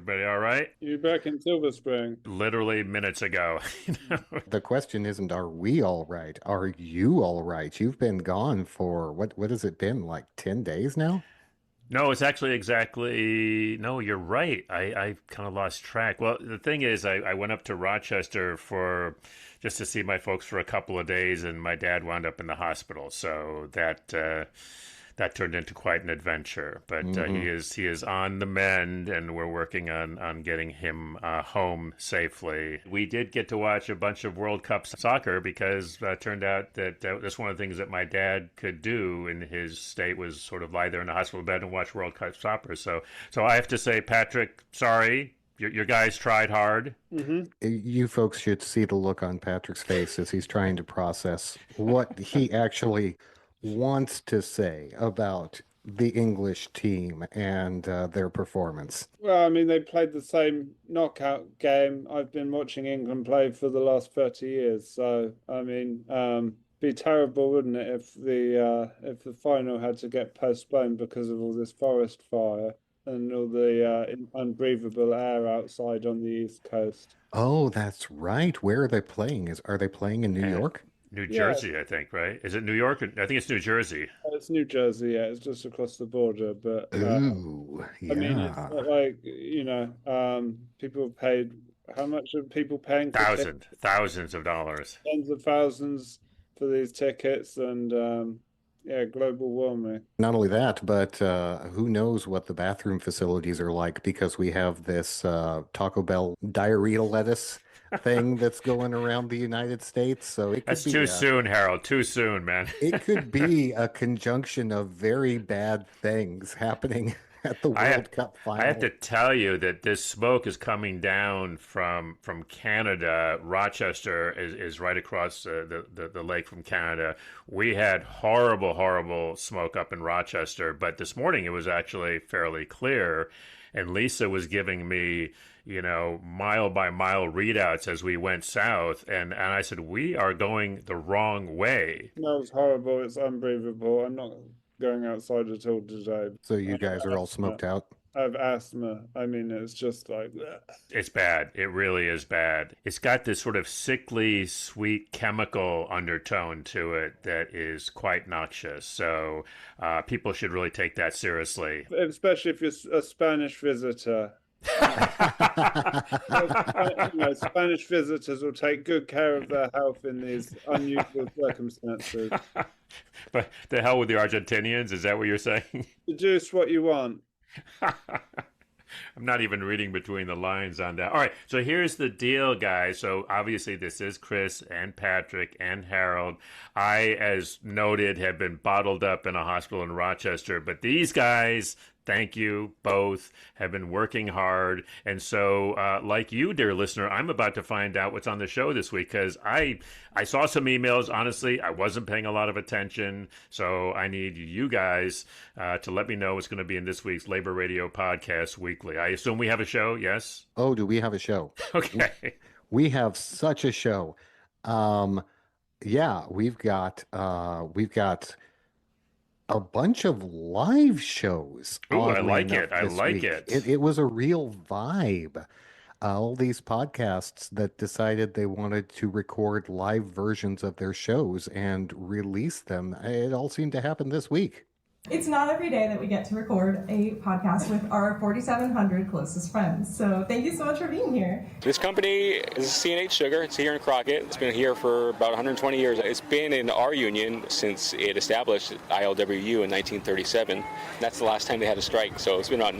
Everybody all right? You back in Silver Spring? Literally minutes ago. The question isn't, are we all right? Are you all right? You've been gone for what has it been, like 10 days now? No, it's actually exactly. No, you're right. I kind of lost track. Well, the thing is, I went up to Rochester for just to see my folks for a couple of days, and my dad wound up in the hospital. So that turned into quite an adventure. But he is on the mend, and we're working on getting him home safely. We did get to watch a bunch of World Cup soccer because it turned out that that's one of the things that my dad could do in his state was sort of lie there in the hospital bed and watch World Cup soccer. So I have to say, Patrick, sorry. Your guys tried hard. You folks should see the look on Patrick's face as he's trying to process what he actually wants to say about the English team and their performance. Well, I mean, they played the same knockout game I've been watching England play for the last 30 years. So, I mean, be terrible, wouldn't it, if the final had to get postponed because of all this forest fire and all the unbreathable air outside on the East Coast. Oh, that's right. Where are they playing? Are they playing in New York? New Yeah. Jersey, I think, right? Is it New York? I think it's New Jersey. It's New Jersey, yeah, it's just across the border. But Ooh, I mean, it's yeah. not like, people paid, how much are people paying for tickets? Thousands of dollars. Tens of thousands for these tickets and yeah, global warming. Not only that, but who knows what the bathroom facilities are like because we have this Taco Bell diarrhea lettuce thing that's going around the United States. So it could That's be too soon, Harold. Too soon, man. it could be a conjunction of very bad things happening at the World Cup I have final. to tell you that this smoke is coming down from Canada. Rochester is right across the lake from Canada. We had horrible smoke up in Rochester, but this morning it was actually fairly clear. And Lisa was giving me, mile by mile readouts as we went south. And I said, we are going the wrong way. No, it's horrible. It's unbreathable. I'm not going outside at all today. So you guys are all smoked out. I have asthma. I mean, it's just like, It's bad. It really is bad. It's got this sort of sickly, sweet chemical undertone to it that is quite noxious. So people should really take that seriously. especially if you're a Spanish visitor. Spanish visitors will take good care of their health in these unusual circumstances. But the hell with the Argentinians? Is that what you're saying? Deduce what you want. I'm not even reading between the lines on that. All right, so here's the deal, guys. So obviously this is Chris and Patrick and Harold. I, as noted, have been bottled up in a hospital in Rochester, but these guys, thank you both, have been working hard. And so, like you, dear listener, I'm about to find out what's on the show this week because I saw some emails. Honestly, I wasn't paying a lot of attention. So I need you guys to let me know what's going to be in this week's Labor Radio Podcast Weekly. I assume we have a show, yes? Oh, do we have a show? Okay. We have such a show. Yeah, we've got a bunch of live shows. Ooh, I oddly like enough, it. I this like week. it. It was a real vibe. All these podcasts that decided they wanted to record live versions of their shows and release them. It all seemed to happen this week. It's not every day that we get to record a podcast with our 4,700 closest friends. So thank you so much for being here. This company is C&H Sugar. It's here in Crockett. It's been here for about 120 years. It's been in our union since it established ILWU in 1937. That's the last time they had a strike. So it's been about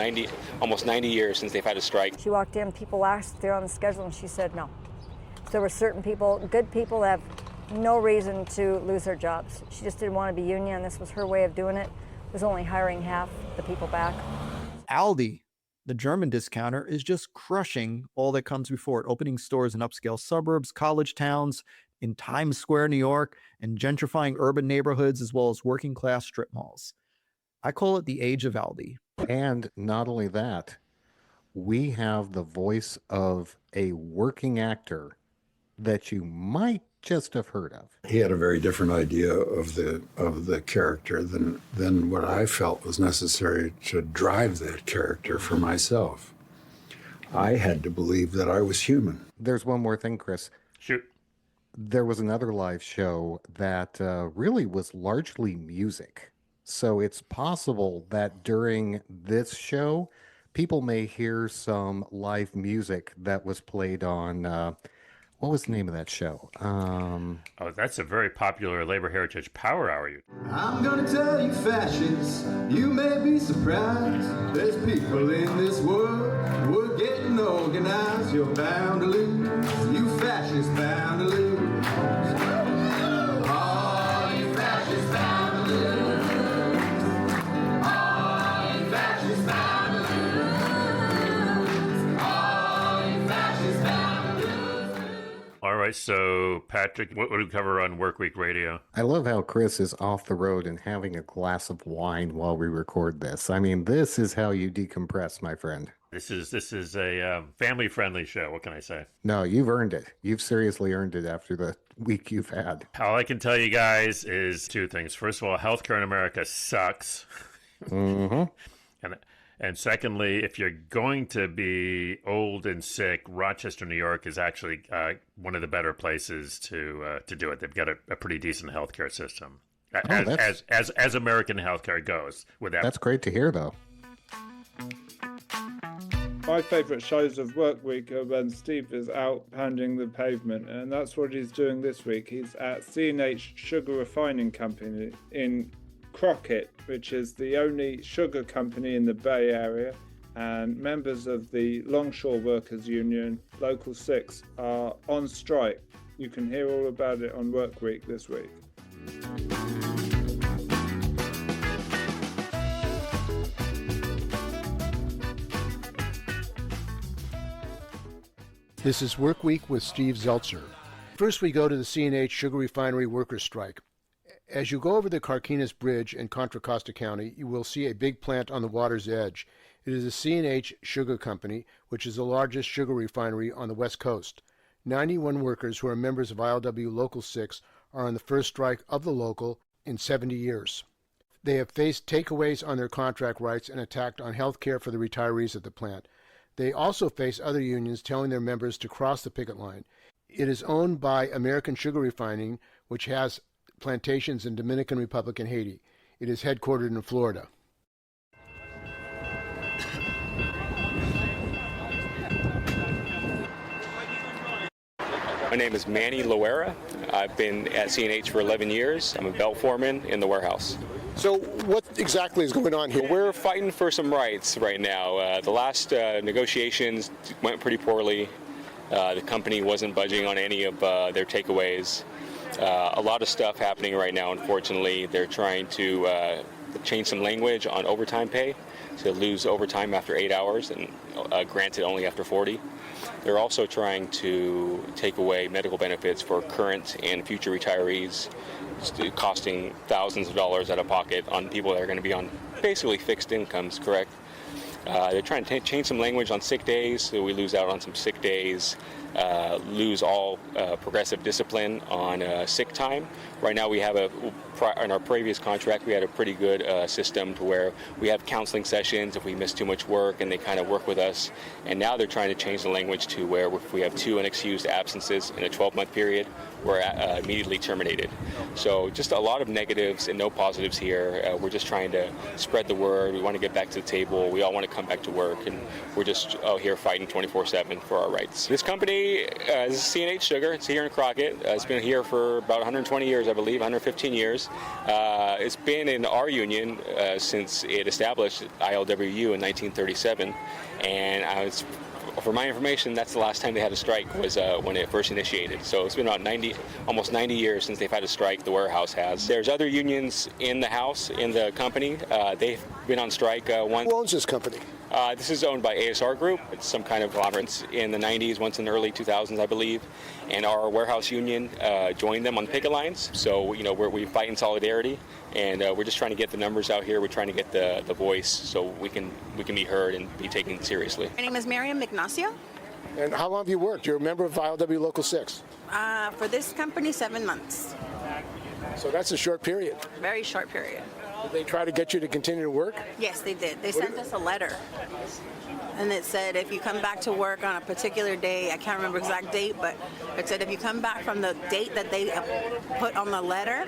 almost 90 years since they've had a strike. She walked in, people asked if they're on the schedule, and she said no. There were certain people, good people, that have no reason to lose their jobs. She just didn't want to be union. This was her way of doing it. Was only hiring half the people back. Aldi, the German discounter, is just crushing all that comes before it, opening stores in upscale suburbs, college towns, in Times Square, New York, and gentrifying urban neighborhoods as well as working class strip malls. I call it the age of Aldi. And not only that, we have the voice of a working actor that you might just have heard of. He had a very different idea of the character than what I felt was necessary to drive that character for myself. I had to believe that I was human. There's one more thing, Chris. Shoot. There was another live show that really was largely music. So it's possible that during this show, people may hear some live music that was played on, what was the name of that show? Oh, that's a very popular Labor Heritage Power Hour. I'm gonna tell you, fascists, you may be surprised. There's people in this world, we're getting organized. You're bound to lose, you fascists bound to lose. Oh, you fascists bound to lose. Oh, you fascists bound to lose. Oh, you fascists bound to lose. All right, so Patrick, what do we cover on Workweek Radio? I love how Chris is off the road and having a glass of wine while we record this. I mean, this is how you decompress, my friend. This is a family-friendly show. What can I say? No, you've earned it. You've seriously earned it after the week you've had. All I can tell you guys is two things. First of all, healthcare in America sucks. Mm-hmm. And secondly, if you're going to be old and sick, Rochester, New York is actually one of the better places to do it. They've got a pretty decent healthcare system, as American healthcare goes. That's great to hear, though. My favourite shows of Workweek are when Steve is out pounding the pavement, and that's what he's doing this week. He's at C&H Sugar Refining Company in Crockett, which is the only sugar company in the Bay Area, and members of the Longshore Workers Union, Local 6, are on strike. You can hear all about it on Workweek this week. This is Workweek with Steve Zeltzer. First, we go to the C&H Sugar Refinery workers' strike. As you go over the Carquinez Bridge in Contra Costa County, you will see a big plant on the water's edge. It is the C&H Sugar Company, which is the largest sugar refinery on the West Coast. 91 workers who are members of ILW Local 6 are on the first strike of the local in 70 years. They have faced takeaways on their contract rights and attacked on health care for the retirees at the plant. They also face other unions telling their members to cross the picket line. It is owned by American Sugar Refining, which has plantations in Dominican Republic and Haiti. It is headquartered in Florida. My name is Manny Loera. I've been at C&H for 11 years. I'm a belt foreman in the warehouse. So what exactly is going on here? We're fighting for some rights right now. The last negotiations went pretty poorly. The company wasn't budging on any of their takeaways. A lot of stuff happening right now, unfortunately. They're trying to change some language on overtime pay, to lose overtime after 8 hours and granted only after 40. They're also trying to take away medical benefits for current and future retirees, costing thousands of dollars out of pocket on people that are going to be on basically fixed incomes, correct? They're trying to change some language on sick days, so we lose out on some sick days, lose all progressive discipline on sick time. Right now we have in our previous contract, we had a pretty good system to where we have counseling sessions if we miss too much work, and they kind of work with us. And now they're trying to change the language to where if we have 2 unexcused absences in a 12-month period, we're immediately terminated. So just a lot of negatives and no positives here. We're just trying to spread the word. We want to get back to the table. We all want to come back to work, and we're just out here fighting 24/7 for our rights. This company is C&H Sugar. It's here in Crockett. It's been here for about 120 years, I believe, 115 years. It's been in our union since it established ILWU in 1937, and for my information, that's the last time they had a strike was when it first initiated. So it's been about almost 90 years since they've had a strike. The warehouse has. There's other unions in the house, in the company. They've been on strike once. Who owns this company? This is owned by ASR Group. It's some kind of conference in the 90s, once in the early 2000s, I believe. And our warehouse union joined them on picket lines. So, we fight in solidarity, and we're just trying to get the numbers out here. We're trying to get the voice so we can be heard and be taken seriously. My name is Miriam Ignacio. And how long have you worked? You're a member of ILW Local 6. For this company, 7 months. So that's a short period. Very short period. Did they try to get you to continue to work? Yes, they did. They sent us a letter. And it said if you come back to work on a particular day, I can't remember exact date, but it said if you come back from the date that they put on the letter,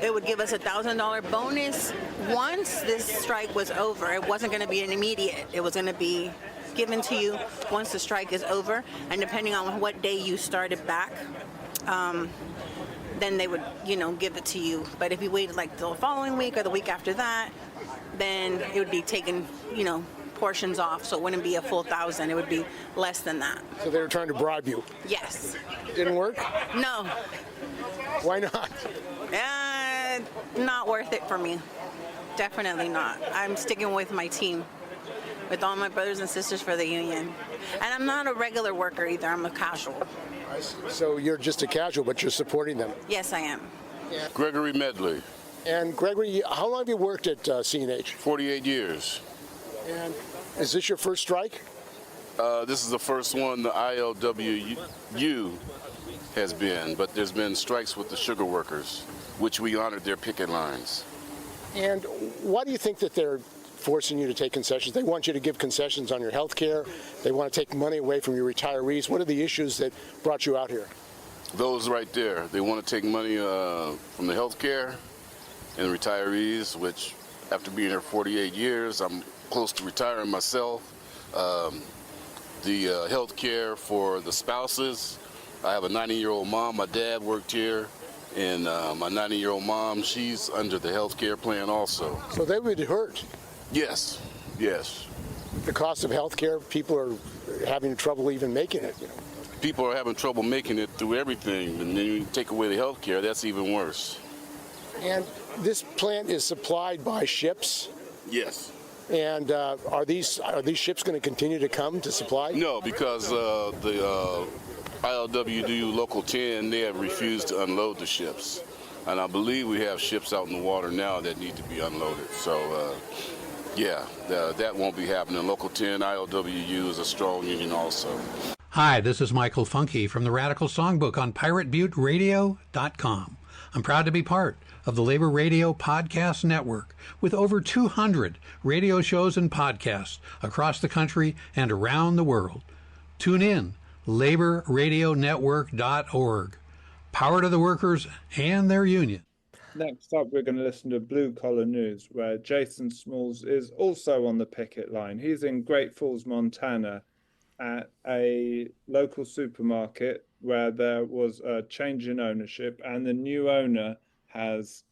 it would give us a $1,000 bonus once this strike was over. It wasn't going to be an immediate. It was going to be given to you once the strike is over, and depending on what day you started back, then they would, give it to you. But if you waited like the following week or the week after that, then it would be taken, portions off, so it wouldn't be a full 1,000. It would be less than that. So they were trying to bribe you? Yes. Didn't work? No. Why not? Not worth it for me. Definitely not. I'm sticking with my team, with all my brothers and sisters for the union. And I'm not a regular worker either. I'm a casual. So you're just a casual, but you're supporting them? Yes, I am. Yeah. Gregory Medley. And Gregory, how long have you worked at CNH? 48 years. And is this your first strike? This is the first one the ILWU has been, but there's been strikes with the sugar workers, which we honored their picket lines. And why do you think that they're forcing you to take concessions? They want you to give concessions on your health care. They want to take money away from your retirees. What are the issues that brought you out here? Those right there. They want to take money from the health care and the retirees, which after being here 48 years, I'm close to retiring myself. The health care for the spouses. I have a 90-year-old mom. My dad worked here. And my 90-year-old mom, she's under the health care plan also. So they would hurt. Yes, yes. The cost of health care, people are having trouble even making it. People are having trouble making it through everything. And then you take away the health care, that's even worse. And this plant is supplied by ships? Yes. And are these ships going to continue to come to supply? No, because the ILWU Local 10, they have refused to unload the ships. And I believe we have ships out in the water now that need to be unloaded. So, that won't be happening. Local 10, ILWU is a strong union also. Hi, this is Michael Funky from the Radical Songbook on PirateButteRadio.com. I'm proud to be part of the Labor Radio Podcast Network with over 200 radio shows and podcasts across the country and around the world. Tune in, laborradionetwork.org. Power to the workers and their union. Next up, we're going to listen to Blue Collar News, where Jason Smalls is also on the picket line. He's in Great Falls, Montana, at a local supermarket where there was a change in ownership, and the new owner has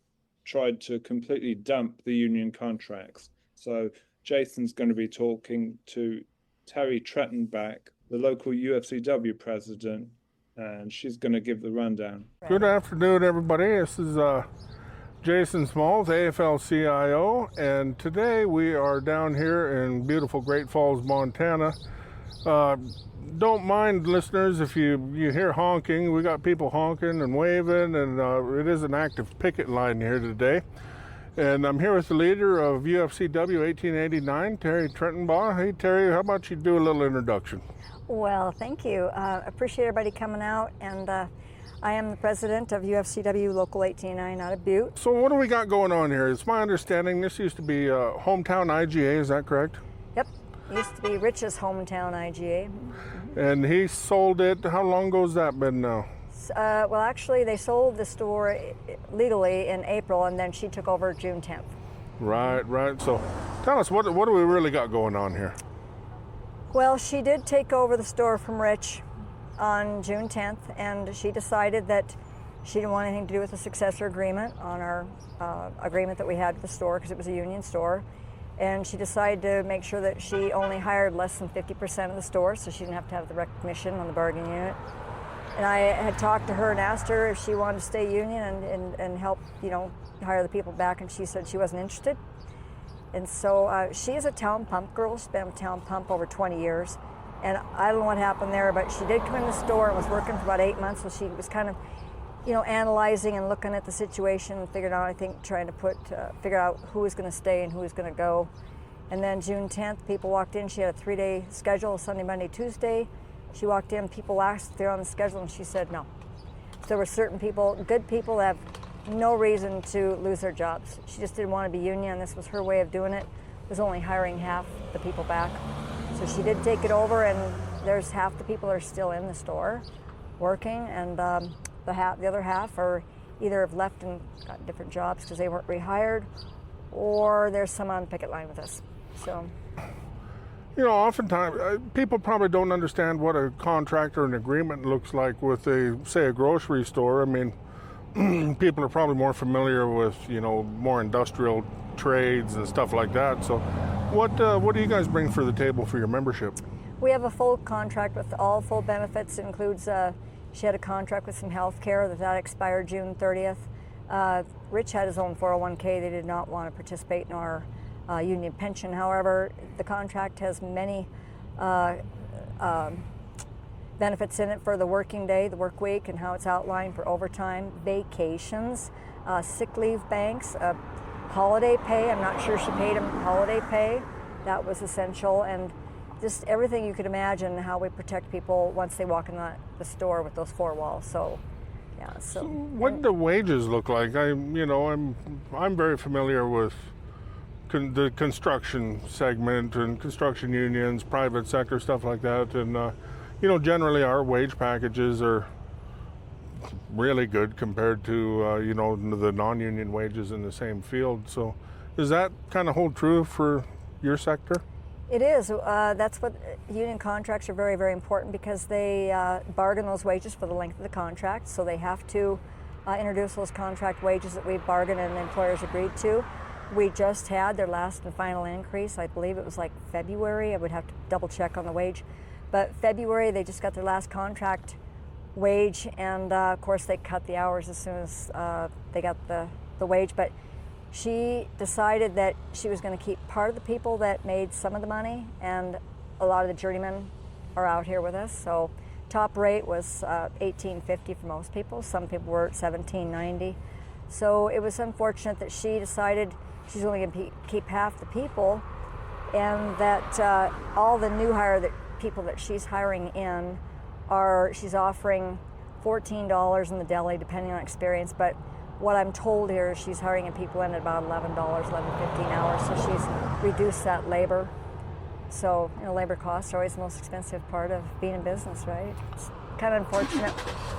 tried to completely dump the union contracts. So Jason's going to be talking to Terry Trettenbach, the local UFCW president, and she's going to give the rundown. Good afternoon, everybody. This is Jason Smalls, AFL-CIO, and today we are down here in beautiful Great Falls, Montana. Don't mind, listeners, if you hear honking. We got people honking and waving, and it is an active picket line here today. And I'm here with the leader of UFCW 1889, Terry Trettenbach. Hey, Terry, how about you do a little introduction? Well, thank you. Appreciate everybody coming out, and I am the president of UFCW Local 1889 out of Butte. So what do we got going on here? It's my understanding this used to be hometown IGA, is that correct? Yep, it used to be Rich's hometown IGA. And he sold it, how long ago's that been now? Well, actually, they sold the store legally in April, and then she took over June 10th. Right. So tell us, what do we really got going on here? Well, she did take over the store from Rich on June 10th, and she decided that she didn't want anything to do with the successor agreement on our agreement that we had with the store, because it was a union store. And she decided to make sure that she only hired less than 50% of the store, so she didn't have to have the recognition on the bargaining unit. And I had talked to her and asked her if she wanted to stay union and help, hire the people back, and she said she wasn't interested. And so she is a town pump girl. She's been a town pump over 20 years. And I don't know what happened there, but she did come in the store and was working for about 8 months, so she was kind of, analyzing and looking at the situation and figured out, trying to figure out who was going to stay and who was going to go. And then June 10th, people walked in. She had a 3-day schedule, Sunday, Monday, Tuesday. She walked in, people asked if they're on the schedule, and she said no. So there were certain people, good people that have no reason to lose their jobs. She just didn't want to be union. This was her way of doing it. Was only hiring half the people back. So she did take it over, and there's half the people are still in the store working, and the other half are either have left and got different jobs because they weren't rehired, or there's some on picket line with us. So, you know, oftentimes people probably don't understand what a contract or an agreement looks like with a grocery store. I mean, people are probably more familiar with, you know, more industrial trades and stuff like that. So what do you guys bring for the table for your membership? we have a full contract with all full benefits. It includes, she had a contract with some health care that expired June 30th. Rich had his own 401k. They did not want to participate in our union pension. However, the contract has many benefits in it for the working day, the work week, and how it's outlined for overtime, vacations, sick leave banks, holiday pay. I'm not sure she paid him holiday pay. That was essential, and just everything you could imagine how we protect people once they walk in the store with those four walls. So, yeah. So what do the wages look like? I'm very familiar with the construction segment and construction unions, private sector stuff like that, and generally our wage packages are really good compared to the non-union wages in the same field. So, does that kind of hold true for your sector? It is. That's what union contracts are very, very important, because they bargain those wages for the length of the contract. So they have to introduce those contract wages that we bargained and the employers agreed to. We just had their last and final increase. I believe it was like February. I would have to double check on the wage. But February, they just got their last contract wage, and of course they cut the hours as soon as they got the wage. But she decided that she was going to keep part of the people that made some of the money, and a lot of the journeymen are out here with us. So top rate was $18.50 for most people. Some people were at $17.90. So it was unfortunate that she decided she's only going to keep half the people, and that all the new hire people that she's hiring in she's offering $14 in the deli, depending on experience. But what I'm told here is she's hiring people in at about $11, $11.50 an hour, so she's reduced that labor. So, labor costs are always the most expensive part of being in business, right? It's kind of unfortunate.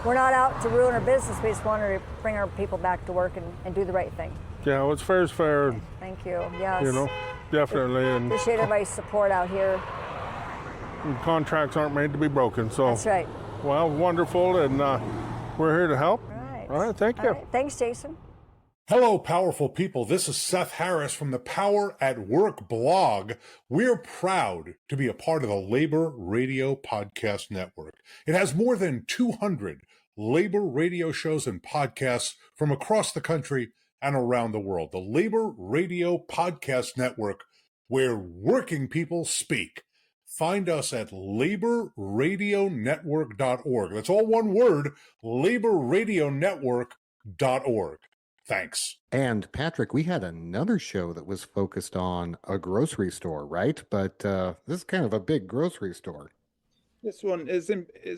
We're not out to ruin our business. We just want to bring our people back to work and do the right thing. Yeah, what's fair is fair. Thank you. Yes. Definitely. And appreciate everybody's support out here. Contracts aren't made to be broken, so. That's right. Well, wonderful, and we're here to help. All right, thank you. Right. Thanks, Jason. Hello, powerful people. This is Seth Harris from the Power at Work blog. We're proud to be a part of the Labor Radio Podcast Network. It has more than 200 labor radio shows and podcasts from across the country and around the world. The Labor Radio Podcast Network, where working people speak. Find us at laborradionetwork.org. That's all one word, laborradionetwork.org. Thanks. And Patrick, we had another show that was focused on a grocery store, right? But this is kind of a big grocery store. This one is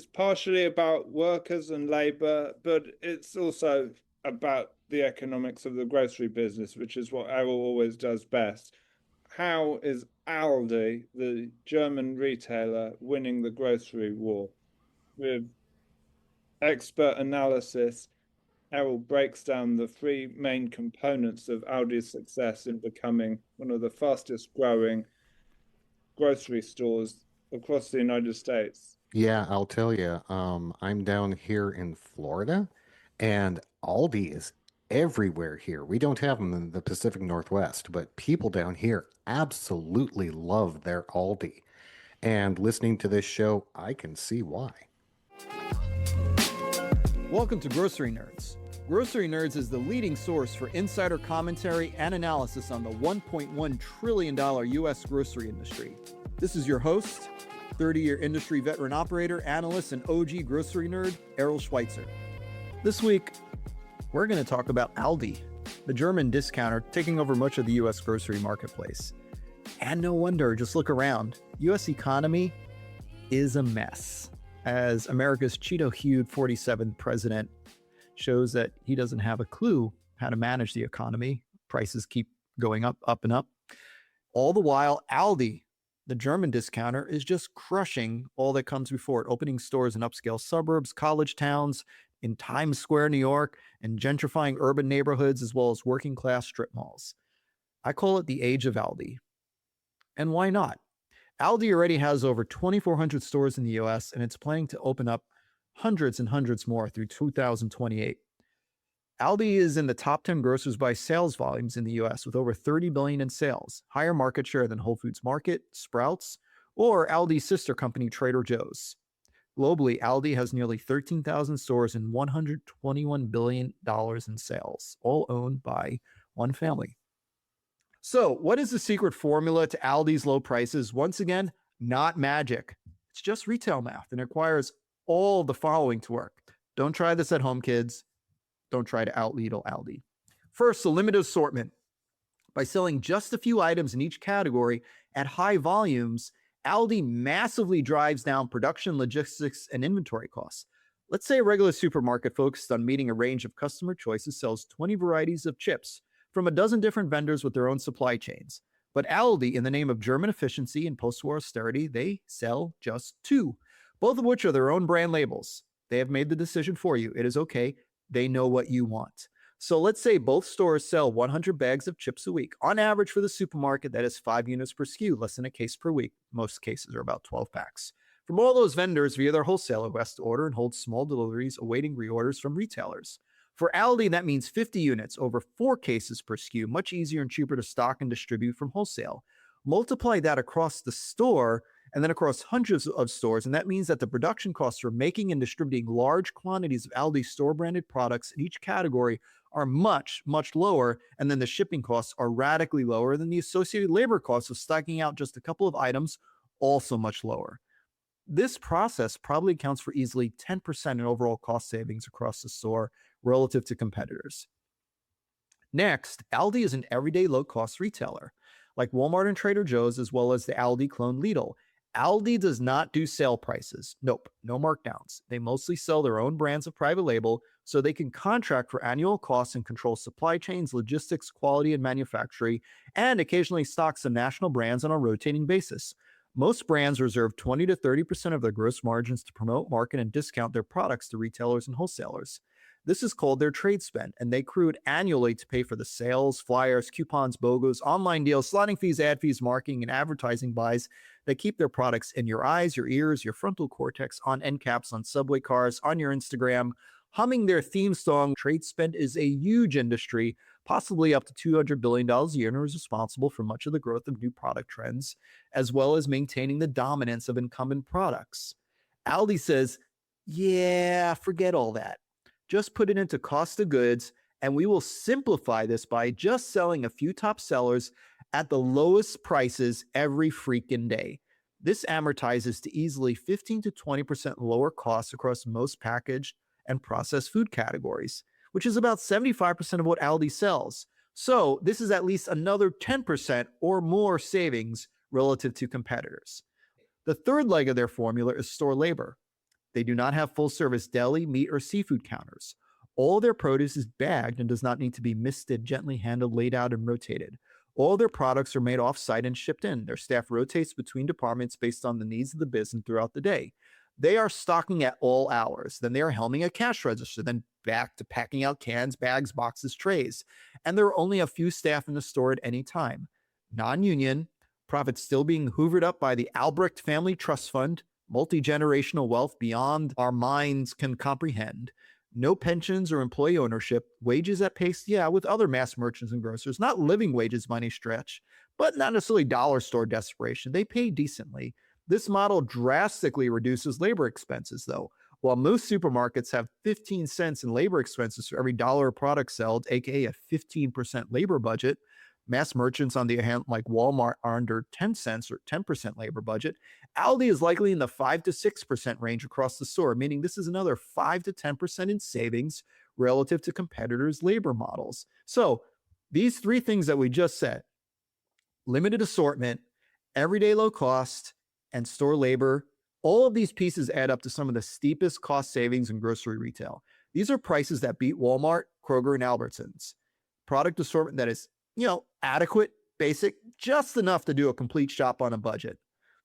partially about workers and labor, but it's also about the economics of the grocery business, which is what Errol always does best. How is Aldi, the German retailer, winning the grocery war? With expert analysis, Errol breaks down the three main components of Aldi's success in becoming one of the fastest growing grocery stores across the United States. Yeah, I'll tell you, I'm down here in Florida, and Aldi is everywhere here. We don't have them in the Pacific Northwest, but people down here absolutely love their Aldi. And listening to this show, I can see why. Welcome to Grocery Nerds. Grocery Nerds is the leading source for insider commentary and analysis on the $1.1 trillion U.S. grocery industry. This is your host, 30-year industry veteran operator, analyst, and OG grocery nerd, Errol Schweitzer. This week, we're going to talk about Aldi, the German discounter taking over much of the U.S. grocery marketplace. And no wonder, just look around. U.S. economy is a mess, as America's Cheeto-hued 47th president shows that he doesn't have a clue how to manage the economy. Prices keep going up, and up. All the while, Aldi, the German discounter, is just crushing all that comes before it, opening stores in upscale suburbs, college towns, in Times Square, New York, and gentrifying urban neighborhoods, as well as working class strip malls. I call it the age of Aldi. And why not? Aldi already has over 2,400 stores in the US, and it's planning to open up hundreds and hundreds more through 2028. Aldi is in the top 10 grocers by sales volumes in the US with over $30 billion in sales, higher market share than Whole Foods Market, Sprouts, or Aldi's sister company Trader Joe's. Globally, Aldi has nearly 13,000 stores and $121 billion in sales, all owned by one family. So, what is the secret formula to Aldi's low prices? Once again, not magic. It's just retail math and it requires all the following to work. Don't try this at home, kids. Don't try to out-Lidl Aldi. First, the limited assortment. By selling just a few items in each category at high volumes, Aldi massively drives down production, logistics, and inventory costs. Let's say a regular supermarket focused on meeting a range of customer choices sells 20 varieties of chips from a dozen different vendors with their own supply chains. But Aldi, in the name of German efficiency and post-war austerity, they sell just 2, both of which are their own brand labels. They have made the decision for you. It is okay. They know what you want. So let's say both stores sell 100 bags of chips a week. On average for the supermarket, that is 5 units per SKU, less than a case per week. Most cases are about 12 packs. From all those vendors via their wholesaler who has to order and hold small deliveries awaiting reorders from retailers. For Aldi, that means 50 units, over 4 cases per SKU, much easier and cheaper to stock and distribute from wholesale. Multiply that across the store and then across hundreds of stores, and that means that the production costs for making and distributing large quantities of Aldi store-branded products in each category are much, much lower, and then the shipping costs are radically lower than the associated labor costs of stocking out just a couple of items, also much lower. This process probably accounts for easily 10% in overall cost savings across the store relative to competitors. Next, Aldi is an everyday low-cost retailer, like Walmart and Trader Joe's, as well as the Aldi clone Lidl. Aldi does not do sale prices. Nope, no markdowns. They mostly sell their own brands of private label so they can contract for annual costs and control supply chains, logistics, quality, and manufacturing, and occasionally stock some national brands on a rotating basis. Most brands reserve 20 to 30% of their gross margins to promote, market, and discount their products to retailers and wholesalers. This is called their trade spend, and they accrue it annually to pay for the sales, flyers, coupons, BOGOs, online deals, slotting fees, ad fees, marketing, and advertising buys that keep their products in your eyes, your ears, your frontal cortex, on end caps, on subway cars, on your Instagram, humming their theme song. Trade spend is a huge industry, possibly up to $200 billion a year, and is responsible for much of the growth of new product trends, as well as maintaining the dominance of incumbent products. Aldi says, yeah, forget all that. Just put it into cost of goods, and we will simplify this by just selling a few top sellers at the lowest prices every freaking day. This amortizes to easily 15 to 20% lower costs across most packaged and processed food categories, which is about 75% of what Aldi sells. So this is at least another 10% or more savings relative to competitors. The third leg of their formula is store labor. They do not have full-service deli, meat, or seafood counters. All their produce is bagged and does not need to be misted, gently handled, laid out, and rotated. All their products are made off-site and shipped in. Their staff rotates between departments based on the needs of the business throughout the day. They are stocking at all hours. Then they are helming a cash register, then back to packing out cans, bags, boxes, trays. And there are only a few staff in the store at any time. Non-union, profits still being hoovered up by the Albrecht Family Trust Fund, multi-generational wealth beyond our minds can comprehend. No pensions or employee ownership, wages at pace, with other mass merchants and grocers, not living wages by any stretch, but not necessarily dollar store desperation. They pay decently. This model drastically reduces labor expenses, though. While most supermarkets have 15 cents in labor expenses for every dollar of product sold, aka a 15% labor budget, mass merchants, on the other hand, like Walmart, are under 10 cents or 10% labor budget. Aldi is likely in the 5 to 6% range across the store, meaning this is another 5 to 10% in savings relative to competitors' labor models. So these three things that we just said, limited assortment, everyday low cost, and store labor, all of these pieces add up to some of the steepest cost savings in grocery retail. These are prices that beat Walmart, Kroger, and Albertsons. Product assortment that is, adequate, basic, just enough to do a complete shop on a budget.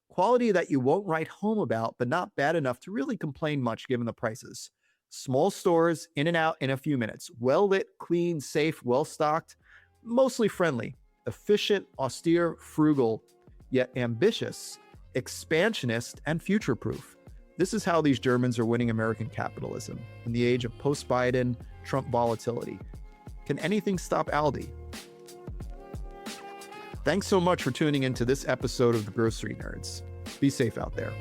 Quality that you won't write home about, but not bad enough to really complain much given the prices. Small stores, in and out in a few minutes. Well-lit, clean, safe, well-stocked, mostly friendly. Efficient, austere, frugal, yet ambitious, expansionist, and future-proof. This is how these Germans are winning American capitalism in the age of post-Biden, Trump volatility. Can anything stop Aldi? Thanks so much for tuning into this episode of The Grocery Nerds. Be safe out there.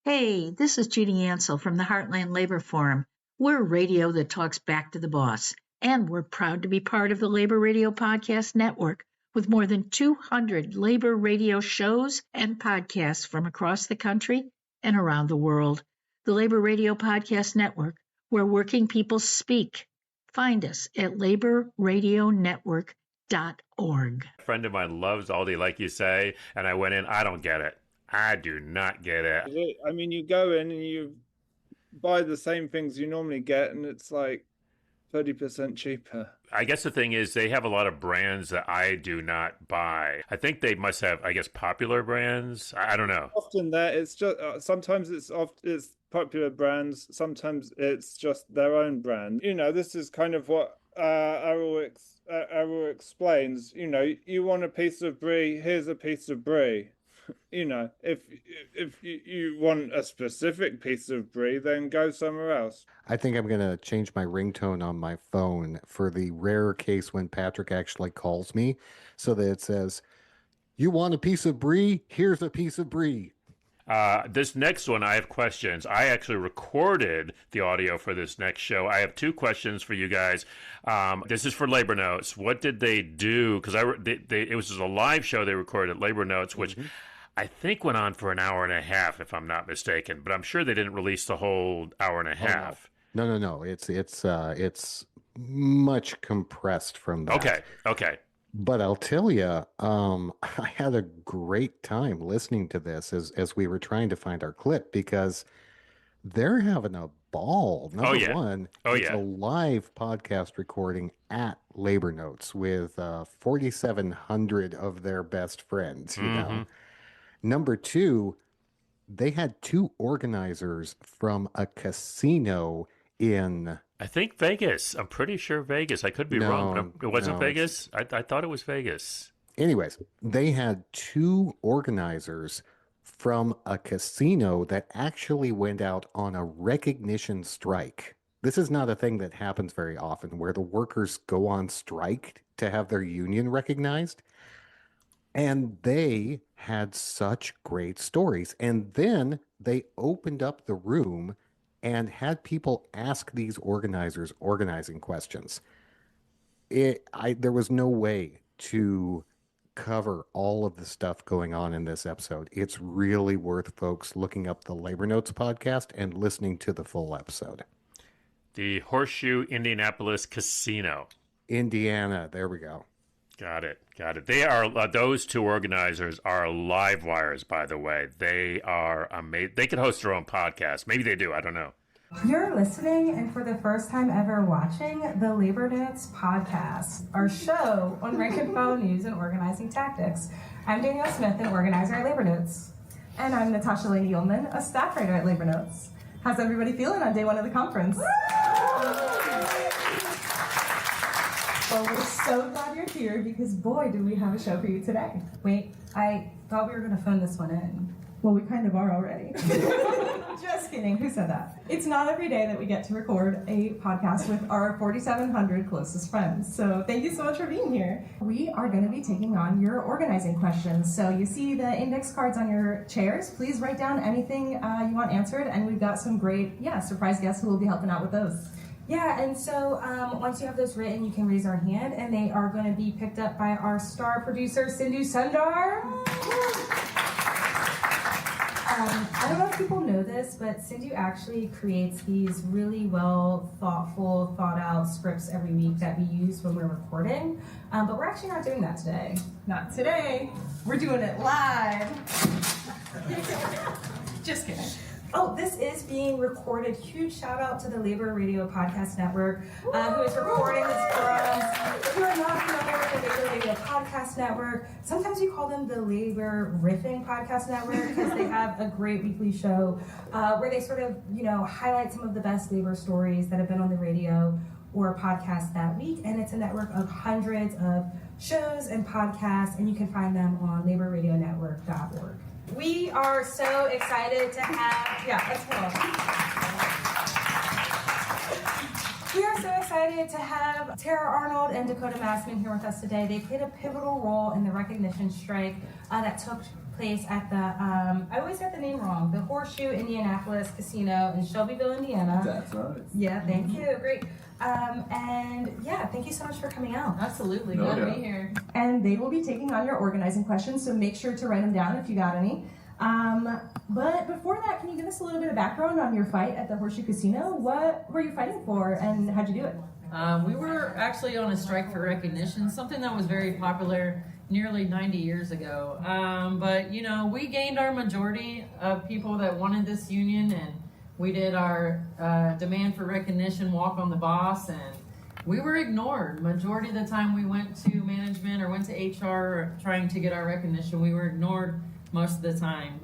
Hey, this is Judy Ansell from the Heartland Labor Forum. We're radio that talks back to the boss, and we're proud to be part of the Labor Radio Podcast Network with more than 200 labor radio shows and podcasts from across the country and around the world. The Labor Radio Podcast Network, where working people speak. Find us at laborradionetwork.org. A friend of mine loves Aldi, like you say, and I went in, I don't get it. I do not get it. I mean, you go in and you buy the same things you normally get, and it's like 30% cheaper. I guess the thing is they have a lot of brands that I do not buy. I think they must have, popular brands. I don't know. Often that it's just sometimes it's popular brands. Sometimes it's just their own brand. This is kind of what Errol explains. You want a piece of brie, here's a piece of brie. If you want a specific piece of brie, then go somewhere else. I think I'm going to change my ringtone on my phone for the rare case when Patrick actually calls me so that it says, "You want a piece of brie? Here's a piece of brie." This next one, I have questions. I actually recorded the audio for this next show. I have 2 questions for you guys. This is for Labor Notes. What did they do? Because it was just a live show they recorded at Labor Notes, which I think went on for an hour and a half, if I'm not mistaken. But I'm sure they didn't release the whole hour and a half. No. It's much compressed from that. Okay. But I'll tell you, I had a great time listening to this as we were trying to find our clip because they're having a ball. Number one, it's a live podcast recording at Labor Notes with 4,700 of their best friends, you know. Number 2, they had 2 organizers from a casino in... I think Vegas. I'm pretty sure Vegas. I could be wrong, but it wasn't Vegas? I thought it was Vegas. Anyways, they had 2 organizers from a casino that actually went out on a recognition strike. This is not a thing that happens very often, where the workers go on strike to have their union recognized. And they had such great stories. And then they opened up the room and had people ask these organizers organizing questions. There was no way to cover all of the stuff going on in this episode. It's really worth folks looking up the Labor Notes podcast and listening to the full episode. The Horseshoe Indianapolis Casino. Indiana, there we go. Got it. They are those 2 organizers are live wires, by the way. They are amazing. They could host their own podcast. Maybe they do. I don't know. You're listening and for the first time ever watching the Labor Notes podcast, our show on rank and file news and organizing tactics. I'm Danielle Smith, an organizer at Labor Notes. And I'm Natasha Lane Ullman, a staff writer at Labor Notes. How's everybody feeling on day 1 of the conference? Well, we're so glad you're here because boy, do we have a show for you today. Wait, I thought we were going to phone this one in. Well, we kind of are already. Just kidding. Who said that? It's not every day that we get to record a podcast with our 4,700 closest friends. So thank you so much for being here. We are going to be taking on your organizing questions. So you see the index cards on your chairs. Please write down anything you want answered. And we've got some great, surprise guests who will be helping out with those. Yeah, and so once you have those written, you can raise our hand, and they are going to be picked up by our star producer, Sindhu Sundar. I don't know if people know this, but Sindhu actually creates these really well thoughtful, thought-out scripts every week that we use when we're recording. But we're actually not doing that today. Not today. We're doing it live. Just kidding. Oh, this is being recorded. Huge shout out to the Labor Radio Podcast Network, who is recording this for us. If you are not familiar with the Labor Radio Podcast Network, sometimes you call them the Labor Riffing Podcast Network because they have a great weekly show where they sort of, highlight some of the best labor stories that have been on the radio or podcast that week. And it's a network of hundreds of shows and podcasts, and you can find them on laborradionetwork.org. We are so excited to have, let's go. We are so excited to have Tara Arnold and Dakota Massman here with us today. They played a pivotal role in the recognition strike that took place at the, I always get the name wrong, the Horseshoe Indianapolis Casino in Shelbyville, Indiana. That's right. Yeah, thank you. Great. Thank you so much for coming out. Absolutely, glad to be here. And they will be taking on your organizing questions, so make sure to write them down if you got any. But before that, can you give us a little bit of background on your fight at the Horseshoe Casino? What were you fighting for, and how'd you do it? We were actually on a strike for recognition, something that was very popular nearly 90 years ago. But we gained our majority of people that wanted this union, and we did our demand for recognition walk on the boss, and we were ignored. Majority of the time we went to management or went to HR trying to get our recognition, we were ignored most of the time.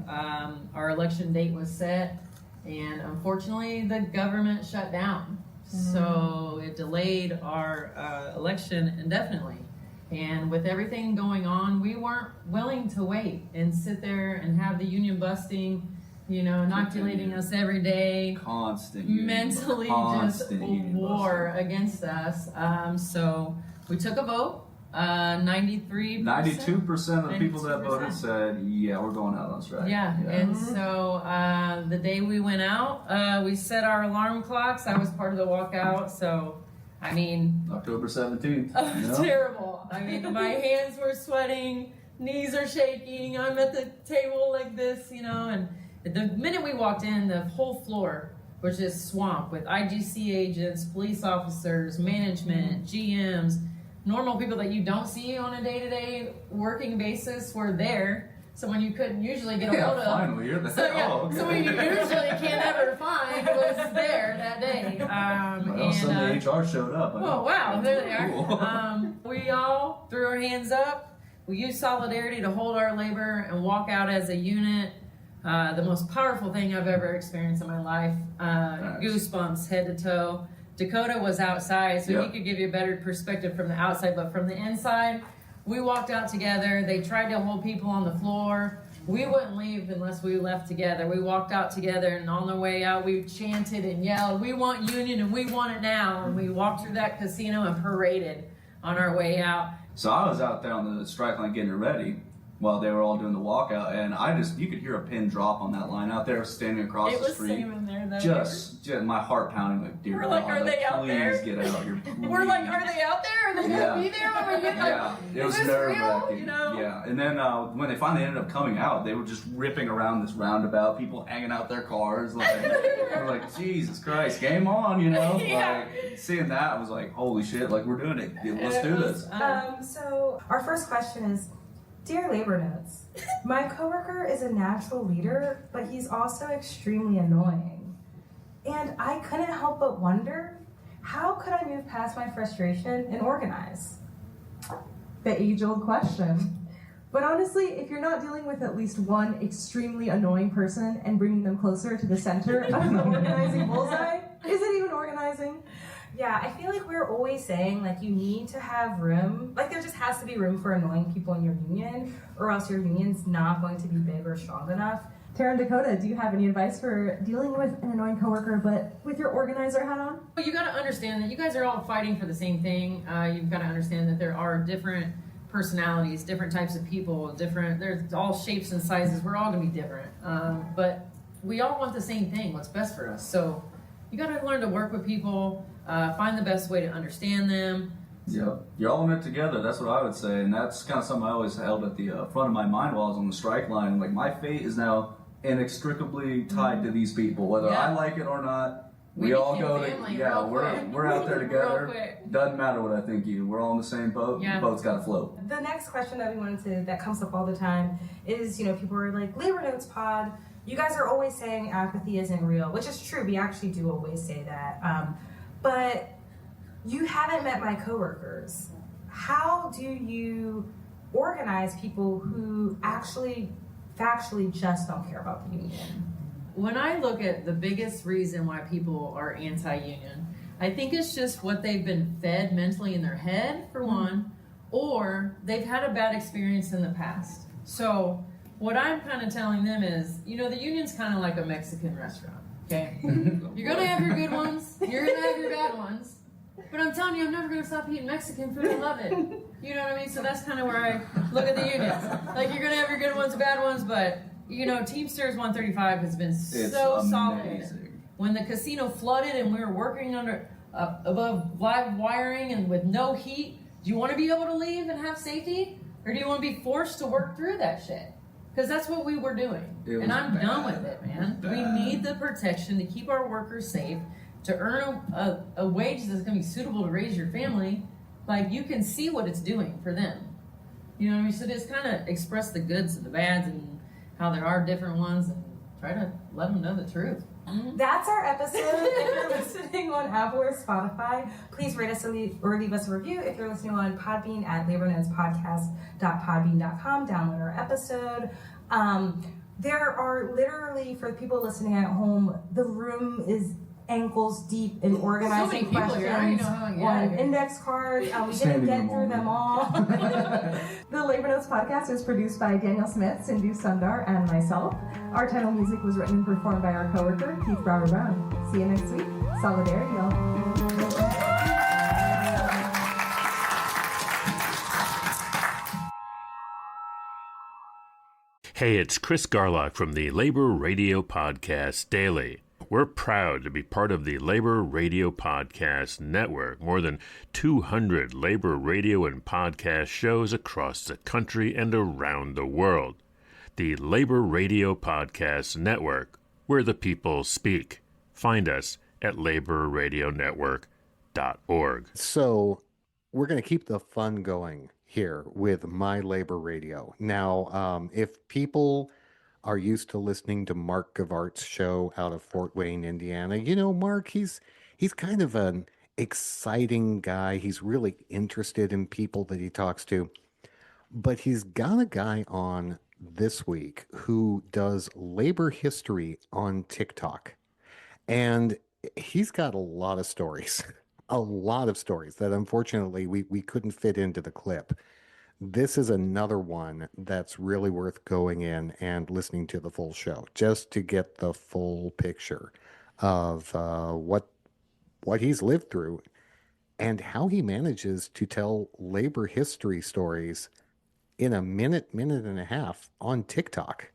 Our election date was set, and unfortunately the government shut down. So it delayed our election indefinitely. And with everything going on, we weren't willing to wait and sit there and have the union busting, inoculating us every day, constant mentally just war against us. So we took a vote. 92% of the people that voted said, "Yeah, we're going out on strike." Yeah. And so the day we went out, we set our alarm clocks. I was part of the walkout, so October 17th. Terrible. My hands were sweating, knees are shaking. I'm at the table like this, and the minute we walked in, the whole floor was just swamped with IGC agents, police officers, management, GMs, normal people that you don't see on a day-to-day working basis were there. Someone you couldn't usually get a hold of. Finally, you're there. Someone you usually can't ever find was there that day. Some HR showed up. Wow, there they are. Cool. We all threw our hands up. We used solidarity to hold our labor and walk out as a unit. The most powerful thing I've ever experienced in my life. Goosebumps head to toe. Dakota was outside, so he could give you a better perspective from the outside, but from the inside, we walked out together. They tried to hold people on the floor. We wouldn't leave unless we left together. We walked out together, and on the way out, we chanted and yelled, "We want union, and we want it now." And we walked through that casino and paraded on our way out. So I was out there on the strike line getting it ready while they were all doing the walkout, and you could hear a pin drop on that line out there, standing across the street. It was same in there, though. Just my heart pounding like, dear God, are they out there? Please get out here. We're like, are they out there? Are they going to be there when we get it was nerve-wracking. Yeah, and then when they finally ended up coming out, they were just ripping around this roundabout, people hanging out their cars. We're like, Jesus Christ, game on, Like, seeing that, I was like, holy shit, like, we're doing it. Let's do this. So our first question is, Dear Labor Notes, my coworker is a natural leader, but he's also extremely annoying. And I couldn't help but wonder, how could I move past my frustration and organize? The age-old question. But honestly, if you're not dealing with at least one extremely annoying person and bringing them closer to the center of the organizing bullseye, is it even organizing? Yeah, I feel like we're always saying, you need to have room. There just has to be room for annoying people in your union, or else your union's not going to be big or strong enough. Tara and Dakota, do you have any advice for dealing with an annoying coworker, but with your organizer hat on? Well, you got to understand that you guys are all fighting for the same thing. You've got to understand that there are different personalities, different types of people, there's all shapes and sizes. We're all going to be different. But we all want the same thing, what's best for us. So you got to learn to work with people, find the best way to understand them. Yeah, you're all in it together. That's what I would say, and that's kind of something I always held at the front of my mind while I was on the strike line. My fate is now inextricably tied to these people, whether I like it or not. We all go to, yeah, we're out there together. Doesn't matter what I think either. We're all in the same boat. Yeah. The boat's got to float. The next question that comes up all the time is, people are like, Labor Notes Pod, you guys are always saying apathy isn't real, which is true. We actually do always say that. But you haven't met my coworkers. How do you organize people who actually factually just don't care about the union? When I look at the biggest reason why people are anti-union, I think it's just what they've been fed mentally in their head, for one, or they've had a bad experience in the past. So what I'm kind of telling them is, the union's kind of like a Mexican restaurant, okay? You're going to have your good ones, you're going to have your bad ones, but I'm telling you, I'm never going to stop eating Mexican food. I love it. You know what I mean? So that's kind of where I look at the unions. Like, you're going to have your good ones, bad ones, but Teamsters 135 has been so solid. When the casino flooded and we were working under above live wiring and with no heat, do you want to be able to leave and have safety? Or do you want to be forced to work through that shit? Because that's what we were doing. And I'm done with it, man. We need the protection to keep our workers safe, to earn a wage that's going to be suitable to raise your family. Like, you can see what it's doing for them. You know what I mean? So just kind of express the goods and the bads and how there are different ones, and try to let them know the truth. That's our episode. If you're listening on Apple or Spotify, please rate us or leave us a review. If you're listening on Podbean at labornotespodcast.podbean.com, download our episode. There are literally, for people listening at home, the room is ankles deep in organizing questions on index cards. We didn't get through them all. The Labor Notes podcast is produced by Daniel Smith, Sindhu Sundar, and myself. Our title music was written and performed by our coworker, Keith Brower Brown. See you next week. Solidarity, y'all. Hey, it's Chris Garlock from the Labor Radio Podcast Daily. We're proud to be part of the Labor Radio Podcast Network. More than 200 labor radio and podcast shows across the country and around the world. The Labor Radio Podcast Network, where the people speak. Find us at laborradionetwork.org. So we're going to keep the fun going here with My Labor Radio. Now, if people are used to listening to Mark Gavart's show out of Fort Wayne, Indiana. Mark, he's kind of an exciting guy. He's really interested in people that he talks to. But he's got a guy on this week who does labor history on TikTok. And he's got a lot of stories, that unfortunately we couldn't fit into the clip. This is another one that's really worth going in and listening to the full show, just to get the full picture of what he's lived through and how he manages to tell labor history stories in a minute and a half on TikTok.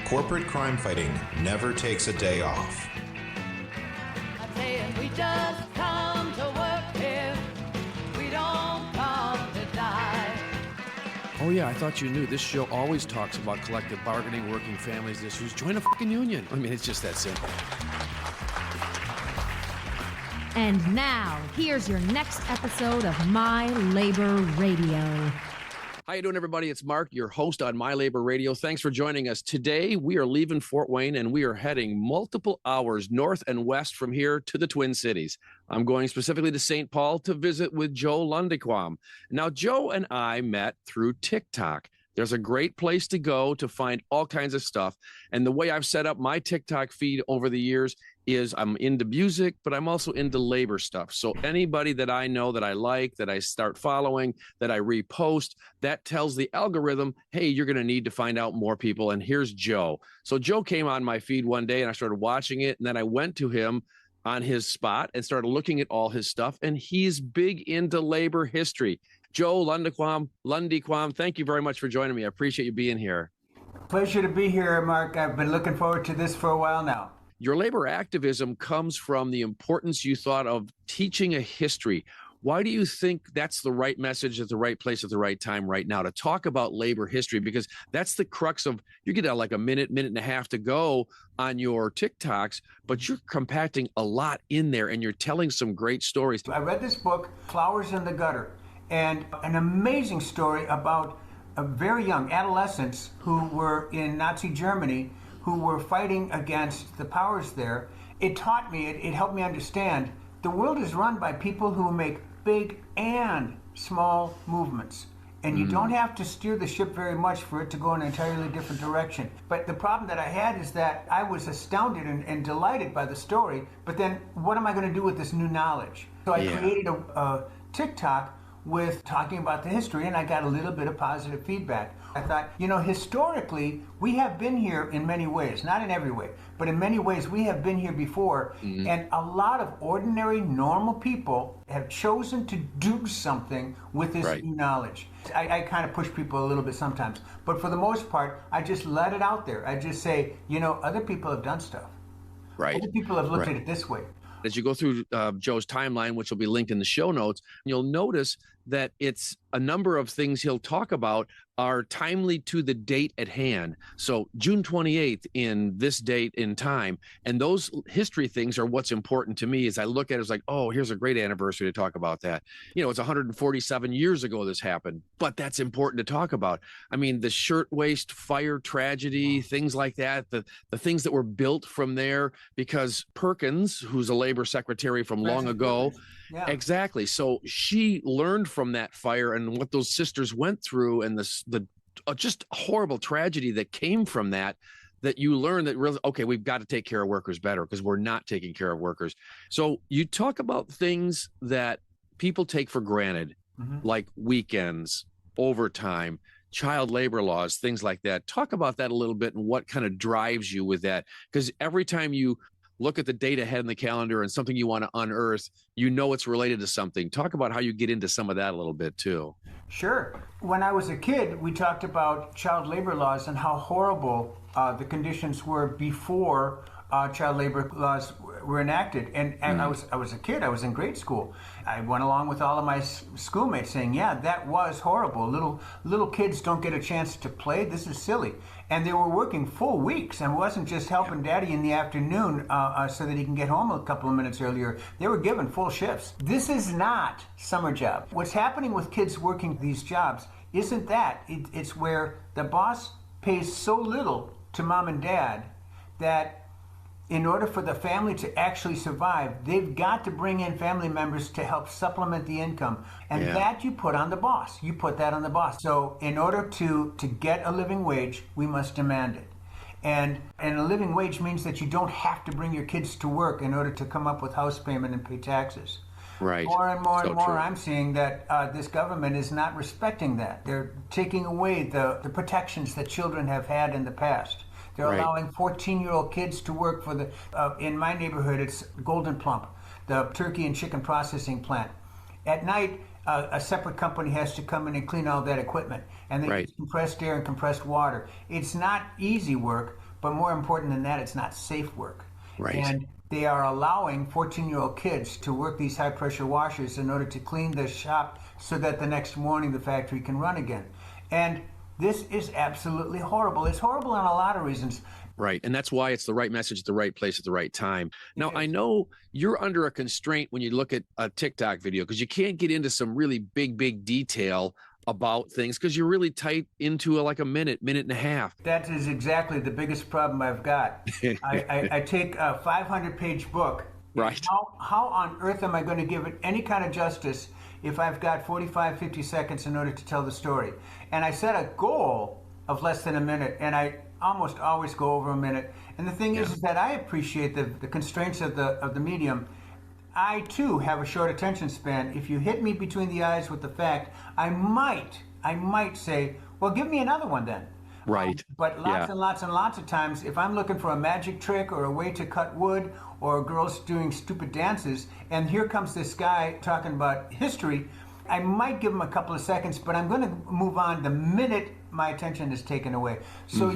Corporate crime fighting never takes a day off. I tell you, we just come to work here. We don't come to die. Oh yeah, I thought you knew. This show always talks about collective bargaining, working families issues. Join a fucking union. I mean, it's just that simple. And now, here's your next episode of My Labor Radio. How you doing, everybody? It's Mark, your host on My Labor Radio. Thanks for joining us. Today, we are leaving Fort Wayne, and we are heading multiple hours north and west from here to the Twin Cities. I'm going specifically to St. Paul to visit with Joe Lundequam. Now, Joe and I met through TikTok. There's a great place to go to find all kinds of stuff. And the way I've set up my TikTok feed over the years is I'm into music, but I'm also into labor stuff. So anybody that I know that I like, that I start following, that I repost, that tells the algorithm, hey, you're going to need to find out more people. And here's Joe. So Joe came on my feed one day and I started watching it. And then I went to him on his spot and started looking at all his stuff. And he's big into labor history. Joe Lundequam, thank you very much for joining me. I appreciate you being here. Pleasure to be here, Mark. I've been looking forward to this for a while now. Your labor activism comes from the importance you thought of teaching a history. Why do you think that's the right message at the right place at the right time right now to talk about labor history? Because that's the crux of, you get like a minute and a half to go on your TikToks, but you're compacting a lot in there and you're telling some great stories. I read this book, Flowers in the Gutter, and an amazing story about a very young adolescents who were in Nazi Germany, who were fighting against the powers there. It taught me, it helped me understand the world is run by people who make big and small movements. And you don't have to steer the ship very much for it to go in an entirely different direction. But the problem that I had is that I was astounded and delighted by the story, but then what am I going to do with this new knowledge? So I created a TikTok with talking about the history, and I got a little bit of positive feedback. I thought, historically, we have been here in many ways, not in every way, but in many ways we have been here before, and a lot of ordinary, normal people have chosen to do something with this new knowledge. I kind of push people a little bit sometimes, but for the most part, I just let it out there. I just say, other people have done stuff. Right. Other people have looked at it this way. As you go through Joe's timeline, which will be linked in the show notes, you'll notice that it's a number of things he'll talk about are timely to the date at hand. So June 28th in this date in time. And those history things are what's important to me as I look at it. It's like, oh, here's a great anniversary to talk about that. It's 147 years ago this happened, but that's important to talk about. I mean, the shirtwaist fire tragedy, things like that, the things that were built from there, because Perkins, who's a labor secretary from long ago, exactly. So she learned from that fire and what those sisters went through and the just horrible tragedy that came from that you learn that really, okay, we've got to take care of workers better because we're not taking care of workers. So you talk about things that people take for granted, like weekends, overtime, child labor laws, things like that. Talk about that a little bit and what kind of drives you with that. Because every time you look at the date ahead in the calendar and something you want to unearth, it's related to something. Talk about how you get into some of that a little bit too. Sure. When I was a kid, we talked about child labor laws and how horrible the conditions were before child labor laws were enacted. And I was a kid. I was in grade school. I went along with all of my schoolmates saying, yeah, that was horrible. Little kids don't get a chance to play. This is silly. And they were working full weeks and wasn't just helping daddy in the afternoon so that he can get home a couple of minutes earlier. They were given full shifts. This is not summer job. What's happening with kids working these jobs isn't that. It's where the boss pays so little to mom and dad that in order for the family to actually survive, they've got to bring in family members to help supplement the income. And that you put on the boss. You put that on the boss. So in order to get a living wage, we must demand it. And a living wage means that you don't have to bring your kids to work in order to come up with house payment and pay taxes. Right. More and more and more, True. I'm seeing that this government is not respecting that. They're taking away the protections that children have had in the past. They're allowing 14-year-old kids to work for in my neighborhood, it's Golden Plump, the turkey and chicken processing plant. At night, a separate company has to come in and clean all that equipment. And they use compressed air and compressed water. It's not easy work, but more important than that, it's not safe work. Right. And they are allowing 14-year-old kids to work these high-pressure washers in order to clean the shop so that the next morning the factory can run again. And this is absolutely horrible. It's horrible on a lot of reasons. Right. And that's why it's the right message at the right place at the right time. Now, I know you're under a constraint when you look at a TikTok video because you can't get into some really big detail about things because you're really tight into like a minute and a half. That is exactly the biggest problem I've got. I take a 500-page book. Right. How on earth am I going to give it any kind of justice if I've got 45, 50 seconds in order to tell the story? And I set a goal of less than a minute, and I almost always go over a minute. And the thing is that I appreciate the constraints of the medium. I, too, have a short attention span. If you hit me between the eyes with the fact, I might say, well, give me another one then. Right. But lots and lots of times, if I'm looking for a magic trick or a way to cut wood or girls doing stupid dances, and here comes this guy talking about history, I might give him a couple of seconds, but I'm going to move on the minute my attention is taken away. So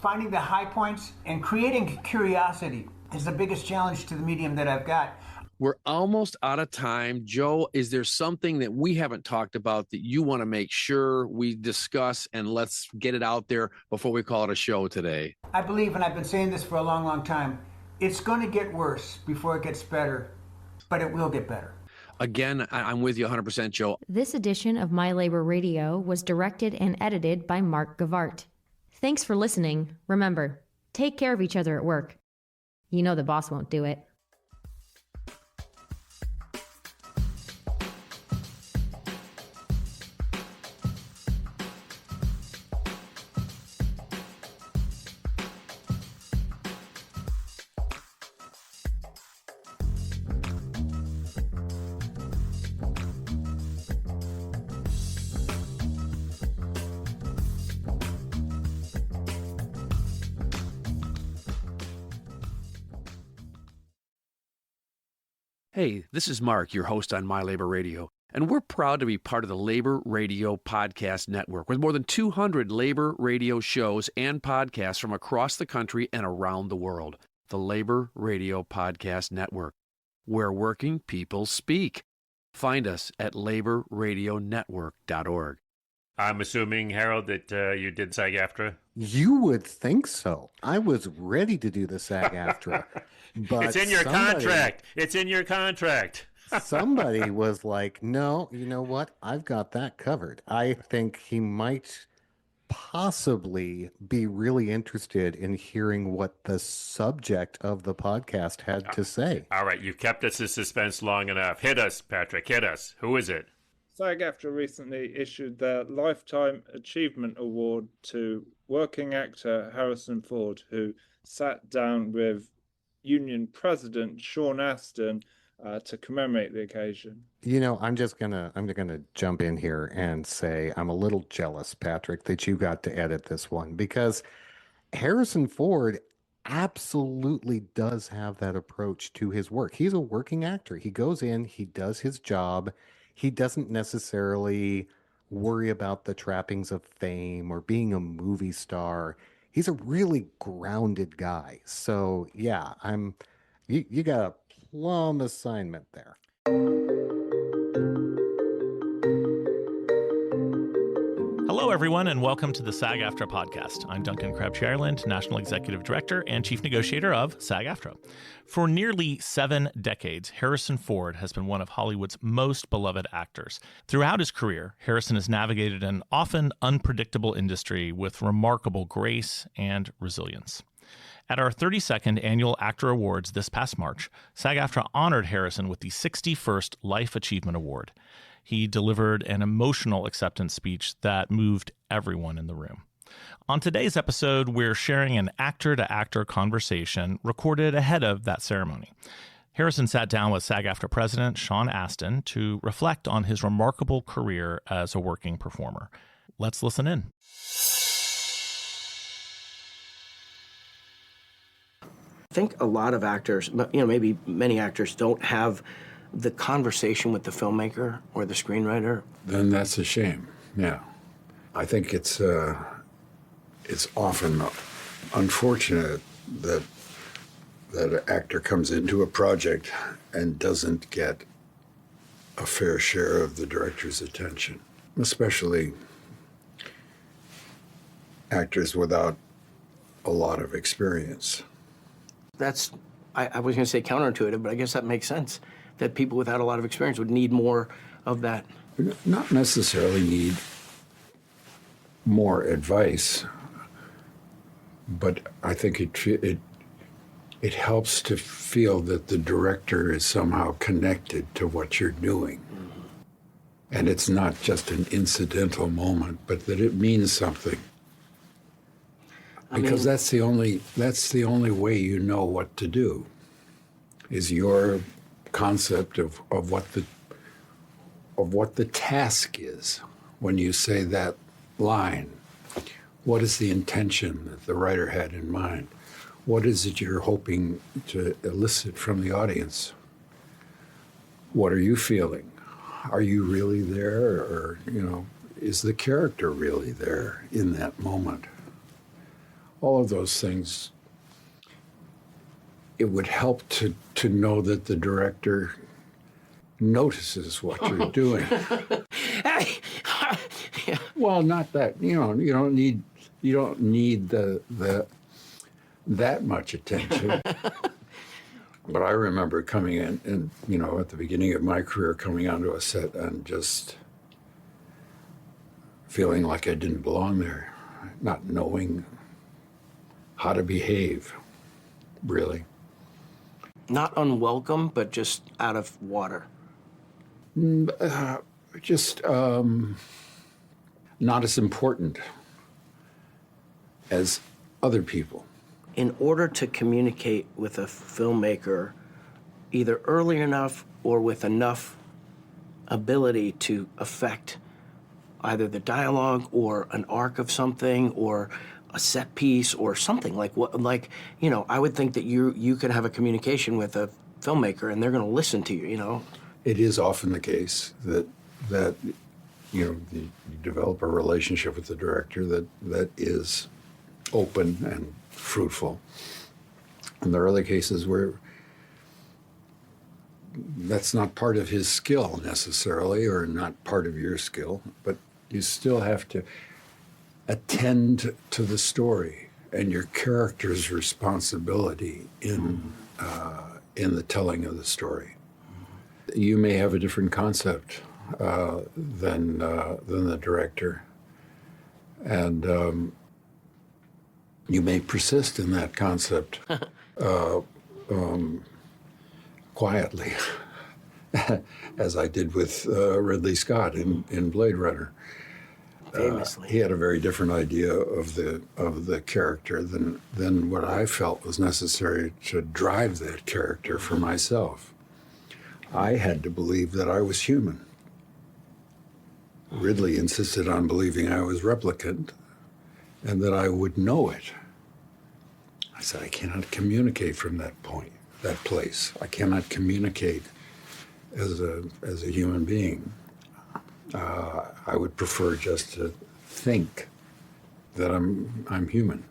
finding the high points and creating curiosity is the biggest challenge to the medium that I've got. We're almost out of time. Joe, is there something that we haven't talked about that you want to make sure we discuss, and let's get it out there before we call it a show today? I believe, and I've been saying this for a long, long time, it's going to get worse before it gets better, but it will get better. Again, I'm with you 100%, Joe. This edition of My Labor Radio was directed and edited by Mark Gavart. Thanks for listening. Remember, take care of each other at work. You know the boss won't do it. Hey, this is Mark, your host on My Labor Radio, and we're proud to be part of the Labor Radio Podcast Network with more than 200 labor radio shows and podcasts from across the country and around the world. The Labor Radio Podcast Network, where working people speak. Find us at laborradionetwork.org. I'm assuming, Harold, that you did SAG-AFTRA? You would think so. I was ready to do the SAG-AFTRA. But it's in your contract. It's in your contract. Somebody was like, no, you know what? I've got that covered. I think he might possibly be really interested in hearing what the subject of the podcast had to say. All right, you've kept us in suspense long enough. Hit us, Patrick. Hit us. Who is it? SAG-AFTRA recently issued their Lifetime Achievement Award to working actor Harrison Ford, who sat down with Union President Sean Astin to commemorate the occasion. You know, I'm gonna jump in here and say I'm a little jealous, Patrick, that you got to edit this one, because Harrison Ford absolutely does have that approach to his work. He's a working actor. He goes in, he does his job. He doesn't necessarily worry about the trappings of fame or being a movie star. He's a really grounded guy. So yeah, you got a plum assignment there. Hello, everyone, and welcome to the SAG-AFTRA podcast. I'm Duncan Crabtree-Ireland, National Executive Director and Chief Negotiator of SAG-AFTRA. For nearly 7 decades, Harrison Ford has been one of Hollywood's most beloved actors. Throughout his career, Harrison has navigated an often unpredictable industry with remarkable grace and resilience. At our 32nd Annual Actor Awards this past March, SAG-AFTRA honored Harrison with the 61st Life Achievement Award. He delivered an emotional acceptance speech that moved everyone in the room. On today's episode, we're sharing an actor-to-actor conversation recorded ahead of that ceremony. Harrison sat down with SAG-AFTRA President Sean Astin to reflect on his remarkable career as a working performer. Let's listen in. I think a lot of actors, maybe many actors, don't have the conversation with the filmmaker or the screenwriter. Then that's a shame. Yeah, I think it's often unfortunate that an actor comes into a project and doesn't get a fair share of the director's attention, especially actors without a lot of experience. That's, I was going to say counterintuitive, but I guess that makes sense, that people without a lot of experience would need more of that. Not necessarily need more advice, but I think it helps to feel that the director is somehow connected to what you're doing. Mm-hmm. And it's not just an incidental moment, but that it means something. Because that's the only way you know what to do, is your concept of what the task is when you say that line. What is the intention that the writer had in mind? What is it you're hoping to elicit from the audience? What are you feeling? Are you really there, or is the character really there in that moment? All of those things it would help to know that the director notices what you're doing. Well, not that, you don't need the that much attention. But I remember coming in and, at the beginning of my career, coming onto a set and just feeling like I didn't belong there, not knowing how to behave, really. Not unwelcome, but just out of water. Just not as important as other people. In order to communicate with a filmmaker, either early enough or with enough ability to affect either the dialogue or an arc of something or a set piece or something I would think that you could have a communication with a filmmaker and they're going to listen to you. It is often the case that you develop a relationship with the director that is open and fruitful. And there are other cases where that's not part of his skill necessarily, or not part of your skill, but you still have to attend to the story and your character's responsibility in the telling of the story. You may have a different concept than the director, and you may persist in that concept quietly, as I did with Ridley Scott in Blade Runner. Famously. He had a very different idea of the character than what I felt was necessary to drive that character for myself. I had to believe that I was human. Ridley insisted on believing I was replicant and that I would know it. I said, I cannot communicate from that place. I cannot communicate as a human being. I would prefer just to think that I'm human.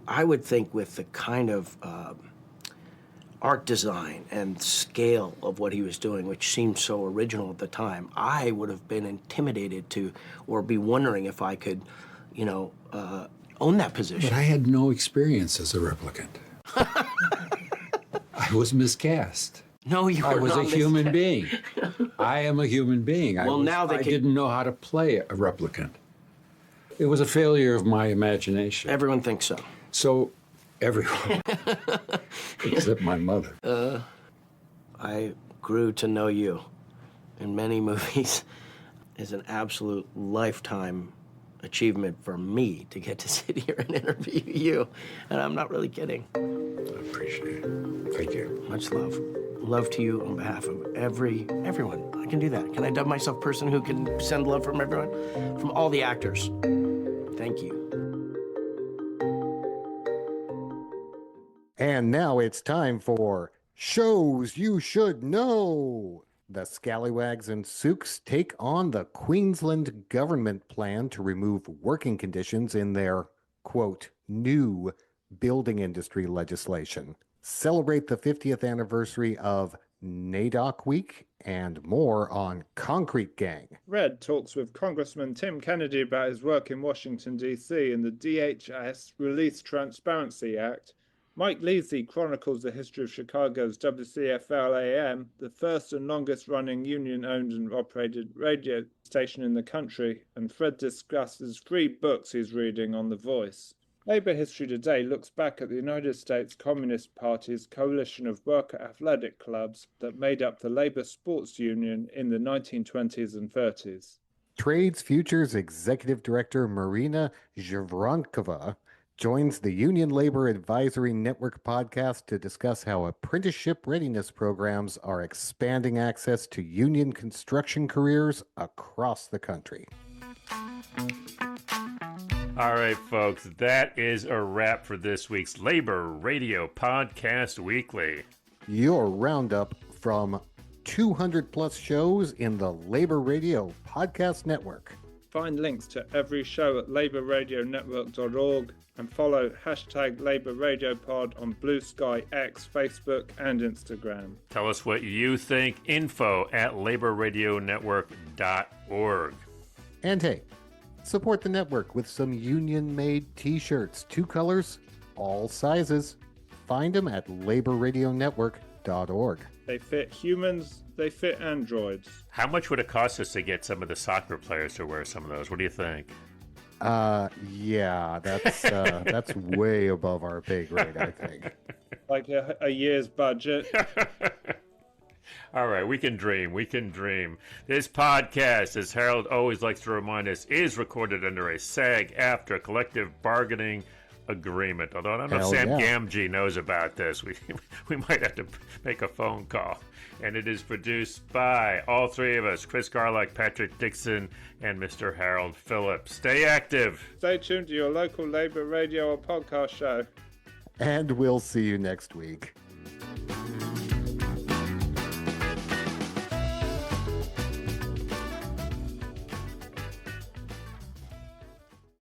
I would think with the kind of art design and scale of what he was doing, which seemed so original at the time, I would have been intimidated to, or be wondering if I could, own that position. But I had no experience as a replicant. I was miscast. No, you were I was not a human miscast. being. I am a human being. I didn't know how to play a replicant. It was a failure of my imagination. Everyone thinks so. So, everyone, except my mother. I grew to know you in many movies. Is an absolute lifetime achievement for me to get to sit here and interview you. And I'm not really kidding. I appreciate it. Thank you. Much love. Love to you on behalf of everyone. I can do that. Can I dub myself person who can send love from everyone? From all the actors. Thank you. And now it's time for Shows You Should Know. The Scallywags and Sooks take on the Queensland government plan to remove working conditions in their, quote, new building industry legislation. Celebrate the 50th anniversary of NAIDOC Week and more on Concrete Gang. Red talks with Congressman Tim Kennedy about his work in Washington, D.C. and the DHS Release Transparency Act. Mike Leasey chronicles the history of Chicago's WCFL-AM, the first and longest-running union-owned and operated radio station in the country, and Fred discusses 3 books he's reading on The Voice. Labour History Today looks back at the United States Communist Party's coalition of worker athletic clubs that made up the Labour Sports Union in the 1920s and 30s. Trades Futures Executive Director Marina Zhevronkova joins the Union Labor Advisory Network podcast to discuss how apprenticeship readiness programs are expanding access to union construction careers across the country. All right, folks, that is a wrap for this week's Labor Radio Podcast Weekly. Your roundup from 200 plus shows in the Labor Radio Podcast Network. Find links to every show at labourradionetwork.org and follow #LabourRadioPod on Blue Sky, X, Facebook, and Instagram. Tell us what you think. info@labourradionetwork.org. And hey, support the network with some union-made t-shirts. 2 colors, all sizes. Find them at labourradionetwork.org. They fit humans, they fit androids. How much would it cost us to get some of the soccer players to wear some of those? What do you think? Yeah, that's way above our pay grade, I think. Like a year's budget. All right, we can dream. We can dream. This podcast, as Harold always likes to remind us, is recorded under a SAG-AFTRA collective bargaining agreement. Although I don't know if Sam Gamgee knows about this. We might have to make a phone call. And it is produced by all 3 of us, Chris Garlock, Patrick Dixon, and Mr. Harold Phillips. Stay active. Stay tuned to your local Labour radio or podcast show. And we'll see you next week.